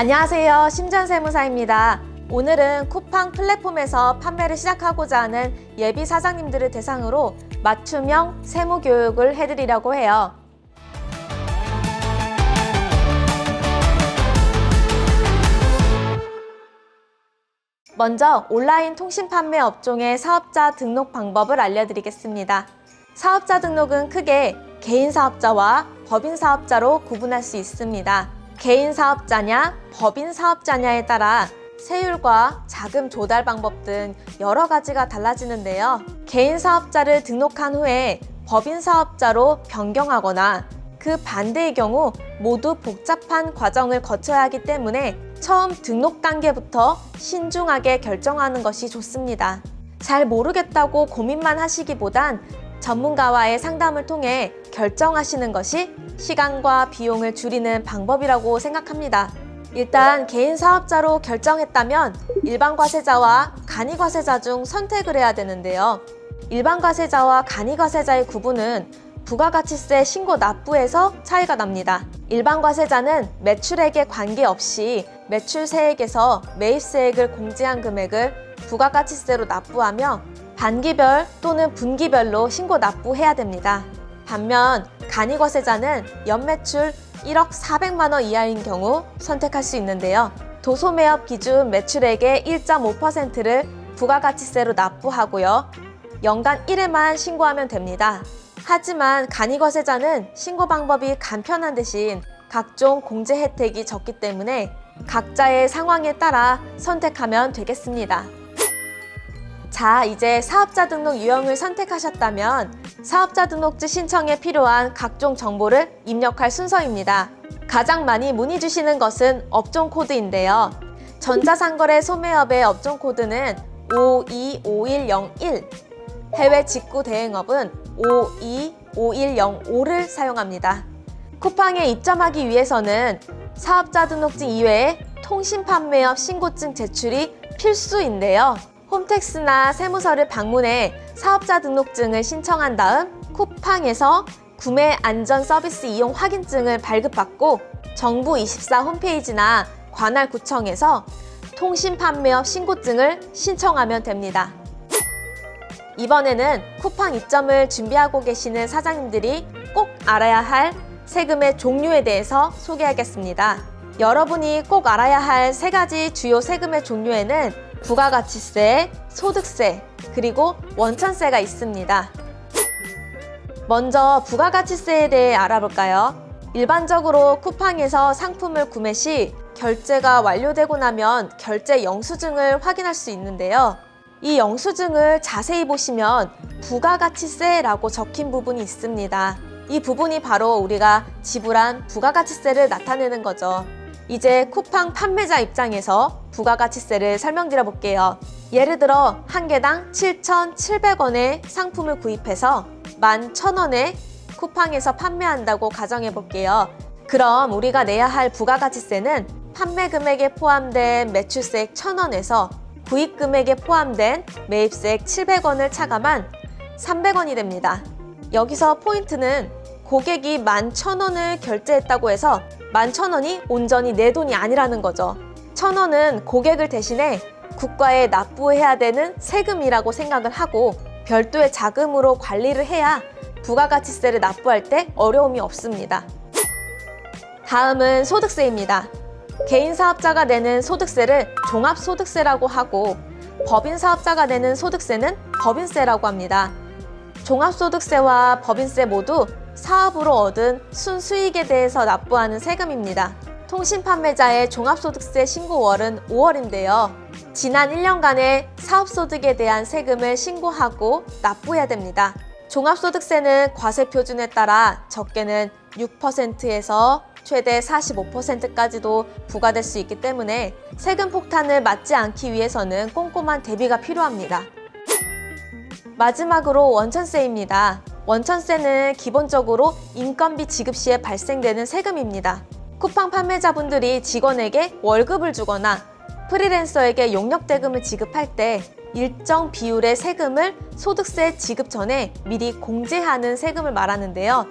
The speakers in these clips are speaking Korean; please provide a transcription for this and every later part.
안녕하세요. 심전세무사입니다. 오늘은 쿠팡 플랫폼에서 판매를 시작하고자 하는 예비 사장님들을 대상으로 맞춤형 세무 교육을 해드리려고 해요. 먼저 온라인 통신 판매 업종의 사업자 등록 방법을 알려드리겠습니다. 사업자 등록은 크게 개인 사업자와 법인 사업자로 구분할 수 있습니다. 개인 사업자냐, 법인 사업자냐에 따라 세율과 자금 조달 방법 등 여러 가지가 달라지는데요. 개인 사업자를 등록한 후에 법인 사업자로 변경하거나 그 반대의 경우 모두 복잡한 과정을 거쳐야 하기 때문에 처음 등록 단계부터 신중하게 결정하는 것이 좋습니다. 잘 모르겠다고 고민만 하시기보단 전문가와의 상담을 통해 결정하시는 것이 시간과 비용을 줄이는 방법이라고 생각합니다. 일단 개인 사업자로 결정했다면 일반 과세자와 간이 과세자 중 선택을 해야 되는데요. 일반 과세자와 간이 과세자의 구분은 부가가치세 신고 납부에서 차이가 납니다. 일반 과세자는 매출액에 관계없이 매출세액에서 매입세액을 공제한 금액을 부가가치세로 납부하며 반기별 또는 분기별로 신고 납부해야 됩니다. 반면 간이과세자는 연매출 1억 400만 원 이하인 경우 선택할 수 있는데요. 도소매업 기준 매출액의 1.5%를 부가가치세로 납부하고요. 연간 1회만 신고하면 됩니다. 하지만 간이과세자는 신고 방법이 간편한 대신 각종 공제 혜택이 적기 때문에 각자의 상황에 따라 선택하면 되겠습니다. 자, 이제 사업자 등록 유형을 선택하셨다면 사업자 등록지 신청에 필요한 각종 정보를 입력할 순서입니다. 가장 많이 문의 주시는 것은 업종 코드인데요. 전자상거래 소매업의 업종 코드는 525101, 해외 직구 대행업은 525105를 사용합니다. 쿠팡에 입점하기 위해서는 사업자 등록증 이외에 통신판매업 신고증 제출이 필수인데요. 홈택스나 세무서를 방문해 사업자 등록증을 신청한 다음 쿠팡에서 구매 안전 서비스 이용 확인증을 발급받고 정부24 홈페이지나 관할 구청에서 통신판매업 신고증을 신청하면 됩니다. 이번에는 쿠팡 입점을 준비하고 계시는 사장님들이 꼭 알아야 할 세금의 종류에 대해서 소개하겠습니다. 여러분이 꼭 알아야 할 세 가지 주요 세금의 종류에는 부가가치세, 소득세, 그리고 원천세가 있습니다. 먼저 부가가치세에 대해 알아볼까요? 일반적으로 쿠팡에서 상품을 구매 시 결제가 완료되고 나면 결제 영수증을 확인할 수 있는데요. 이 영수증을 자세히 보시면 부가가치세라고 적힌 부분이 있습니다. 이 부분이 바로 우리가 지불한 부가가치세를 나타내는 거죠. 이제 쿠팡 판매자 입장에서 부가가치세를 설명드려 볼게요. 예를 들어 한 개당 7,700원의 상품을 구입해서 11,000원에 쿠팡에서 판매한다고 가정해 볼게요. 그럼 우리가 내야 할 부가가치세는 판매 금액에 포함된 매출세액 1,000원에서 구입 금액에 포함된 매입세액 700원을 차감한 300원이 됩니다. 여기서 포인트는 고객이 11,000원을 결제했다고 해서 11,000원이 온전히 내 돈이 아니라는 거죠. 1,000원은 고객을 대신해 국가에 납부해야 되는 세금이라고 생각을 하고 별도의 자금으로 관리를 해야 부가가치세를 납부할 때 어려움이 없습니다. 다음은 소득세입니다. 개인 사업자가 내는 소득세를 종합소득세라고 하고 법인 사업자가 내는 소득세는 법인세라고 합니다. 종합소득세와 법인세 모두 사업으로 얻은 순수익에 대해서 납부하는 세금입니다. 통신판매자의 종합소득세 신고월은 5월인데요. 지난 1년간의 사업소득에 대한 세금을 신고하고 납부해야 됩니다. 종합소득세는 과세표준에 따라 적게는 6%에서 최대 45%까지도 부과될 수 있기 때문에 세금 폭탄을 맞지 않기 위해서는 꼼꼼한 대비가 필요합니다. 마지막으로 원천세입니다. 원천세는 기본적으로 인건비 지급 시에 발생되는 세금입니다. 쿠팡 판매자분들이 직원에게 월급을 주거나 프리랜서에게 용역대금을 지급할 때 일정 비율의 세금을 소득세 지급 전에 미리 공제하는 세금을 말하는데요.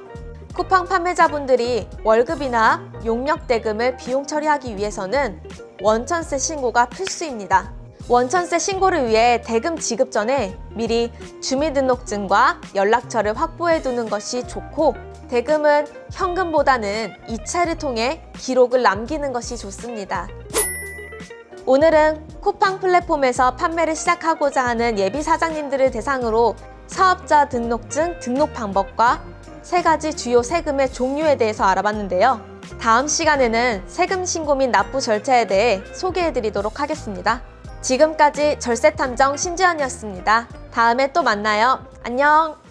쿠팡 판매자분들이 월급이나 용역 대금을 비용 처리하기 위해서는 원천세 신고가 필수입니다. 원천세 신고를 위해 대금 지급 전에 미리 주민등록증과 연락처를 확보해 두는 것이 좋고, 대금은 현금보다는 이체를 통해 기록을 남기는 것이 좋습니다. 오늘은 쿠팡 플랫폼에서 판매를 시작하고자 하는 예비 사장님들을 대상으로 사업자 등록증 등록 방법과 3가지 주요 세금의 종류에 대해서 알아봤는데요. 다음 시간에는 세금 신고 및 납부 절차에 대해 소개해 드리도록 하겠습니다. 지금까지 절세탐정 신지연이었습니다. 다음에 또 만나요. 안녕!